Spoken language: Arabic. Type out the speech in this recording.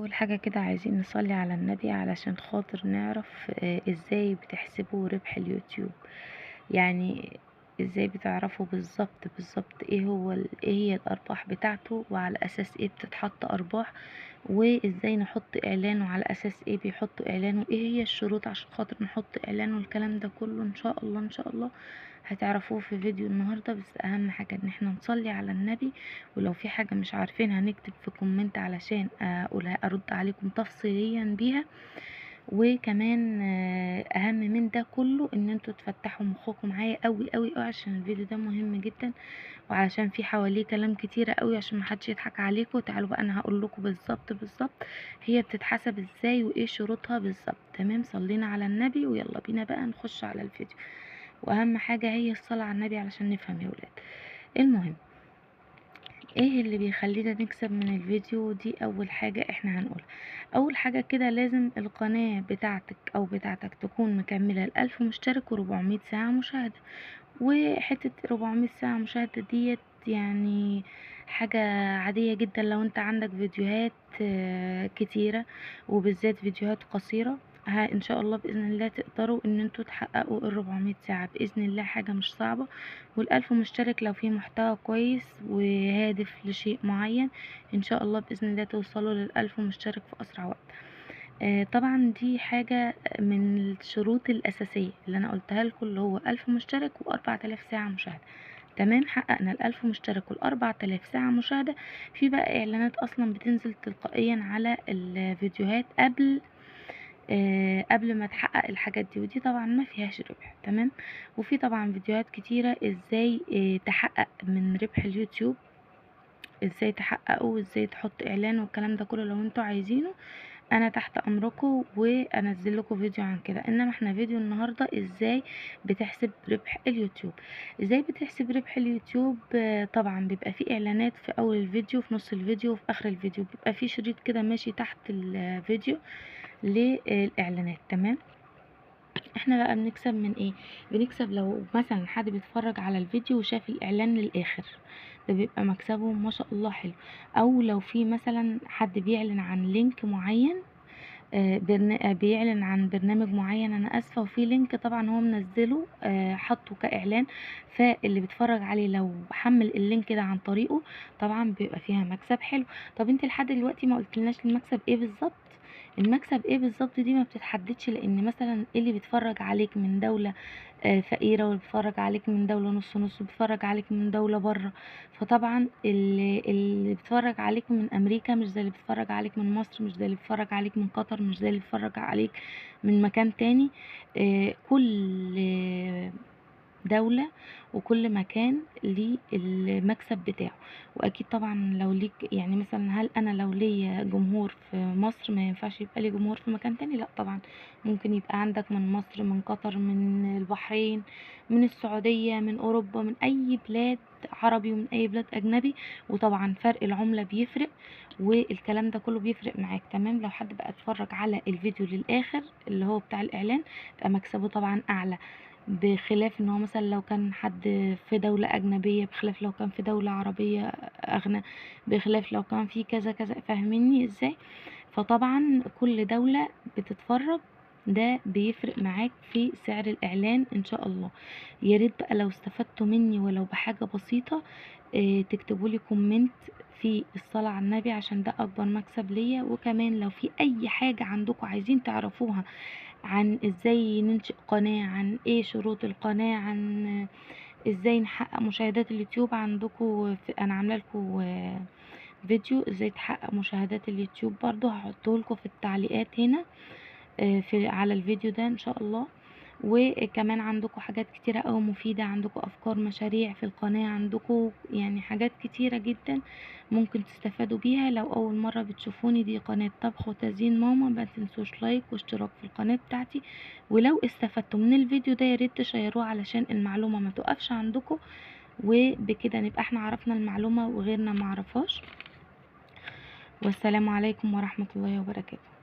اول حاجة كده عايزين نصلي على النبي علشان خاطر نعرف ازاي بتحسبوا ربح اليوتيوب. يعني ازاي بتعرفوا بالظبط ايه هي الارباح بتاعته، وعلى اساس ايه بتتحط ارباح، وازاي نحط اعلان، وعلى اساس ايه بيحطوا اعلان، وايه هي الشروط عشان خاطر نحط اعلان. والكلام ده كله ان شاء الله هتعرفوه في فيديو النهاردة. بس اهم حاجة ان احنا نصلي على النبي، ولو في حاجة مش عارفينها نكتب في كومنت علشان اقولها ارد عليكم تفصيليا بيها. وكمان اهم من ده كله ان انتوا تفتحوا مخكم معايا قوي قوي قوي، عشان الفيديو ده مهم جدا، وعلشان في حواليه كلام كتيرة قوي، عشان محدش يضحك عليكم. تعالوا بقى انا هقول لكم بالظبط هي بتتحسب ازاي وايه شروطها بالظبط. تمام، صلينا على النبي ويلا بينا بقى نخش على الفيديو. واهم حاجة هي الصلاة على النبي علشان نفهم يا ولاد. المهم، ايه اللي بيخلينا نكسب من الفيديو دي؟ اول حاجة احنا هنقولها. اول حاجة كده لازم القناة بتاعتك او بتاعتك تكون مكملة 1000 مشترك و400 ساعة مشاهدة. وحتة 400 ساعة مشاهدة ديت يعني حاجة عادية جدا لو انت عندك فيديوهات كتيرة، وبالذات فيديوهات قصيرة. ان شاء الله باذن الله تقدروا ان انتوا تحققوا ال400 ساعة باذن الله، حاجة مش صعبة. وال1000 مشترك لو في محتوى كويس وهادف لشيء معين، ان شاء الله باذن الله توصلوا لل1000 مشترك في اسرع وقت. طبعا دي حاجة من الشروط الأساسية اللي أنا قلتها لكم، اللي هو 1000 مشترك و4000 ساعة مشاهدة. تمام، حققنا ال1000 مشترك وال4000 ساعة مشاهدة. في بقى إعلانات أصلا بتنزل تلقائيا على الفيديوهات قبل ما تحقق الحاجات دي، ودي طبعا ما فيهاش ربح. تمام، وفي طبعا فيديوهات كتيرة ازاي تحقق من ربح اليوتيوب، ازاي تحققوا، وازاي تحط اعلان، والكلام ده كله لو انتوا عايزينه انا تحت امركم وانزل لكم فيديو عن كده. انما احنا فيديو النهارده ازاي بتحسب ربح اليوتيوب. ازاي بتحسب ربح اليوتيوب؟ طبعا بيبقى فيه اعلانات في اول الفيديو، في نص الفيديو، وفي اخر الفيديو بيبقى فيه شريط كده ماشي تحت الفيديو للاعلانات. تمام، احنا بقى بنكسب من ايه؟ بنكسب لو مثلا حد بيتفرج على الفيديو وشاف الاعلان للاخر، ده بيبقى مكسبه ما شاء الله حلو. او لو في مثلا حد بيعلن عن لينك معين، بيعلن عن برنامج معين، انا اسفه، وفي لينك طبعا هو منزله حطه كاعلان، فاللي بيتفرج عليه لو حمل اللينك ده عن طريقه طبعا بيبقى فيها مكسب حلو. طب انت لحد دلوقتي ما قلتلناش المكسب ايه بالظبط. المكسب ايه بالظبط دي ما بتتحددش، لان مثلا اللي بيتفرج عليك من دولة فقيرة، واللي بيتفرج عليك من دولة نص نص، بيتفرج عليك من دولة بره. فطبعا اللي بيتفرج عليك من امريكا مش زي اللي بيتفرج عليك من مصر، مش زي اللي بيتفرج عليك من قطر، مش زي اللي بيتفرج عليك من مكان تاني. كل دولة وكل مكان ليه المكسب بتاعه. واكيد طبعا لو ليك، يعني مثلا هل انا لو ليا جمهور في مصر ما ينفعش يبقى لي جمهور في مكان تاني؟ لا طبعا، ممكن يبقى عندك من مصر، من قطر، من البحرين، من السعودية، من اوروبا، من اي بلاد عربي، ومن اي بلاد اجنبي. وطبعا فرق العملة بيفرق، والكلام ده كله بيفرق معاك. تمام، لو حد بقى اتفرج على الفيديو للاخر اللي هو بتاع الاعلان، بقى مكسبه طبعا اعلى، بخلاف ان هو مثلا لو كان حد في دولة اجنبية، بخلاف لو كان في دولة عربية اغنى، بخلاف لو كان في كذا كذا. فاهميني ازاي؟ فطبعا كل دولة بتتفرج، ده بيفرق معاك في سعر الاعلان ان شاء الله. يا ريت بقى لو استفدتوا مني ولو بحاجة بسيطة تكتبوا لي كومنت في الصلاة على النبي، عشان ده اكبر مكسب ليا. وكمان لو في اي حاجة عندكم عايزين تعرفوها عن ازاي ننشئ قناة، عن ايه شروط القناة، عن ازاي نحقق مشاهدات اليوتيوب عندكم، انا عامله لكم فيديو ازاي تحقق مشاهدات اليوتيوب، برضو هحطه لكم في التعليقات هنا في على الفيديو ده ان شاء الله. وكمان عندكم حاجات كتيرة أوي مفيدة، عندكم أفكار مشاريع في القناة، عندكم يعني حاجات كتيرة جدا ممكن تستفادوا بيها. لو أول مرة بتشوفوني، دي قناة طبخ وتزيين ماما، ما تنسوش لايك واشتراك في القناة بتاعتي. ولو استفدتوا من الفيديو ده ياريت تشيروه علشان المعلومة ما تقفش عندكم، وبكده نبقى احنا عرفنا المعلومة وغيرنا معرفهاش. والسلام عليكم ورحمة الله وبركاته.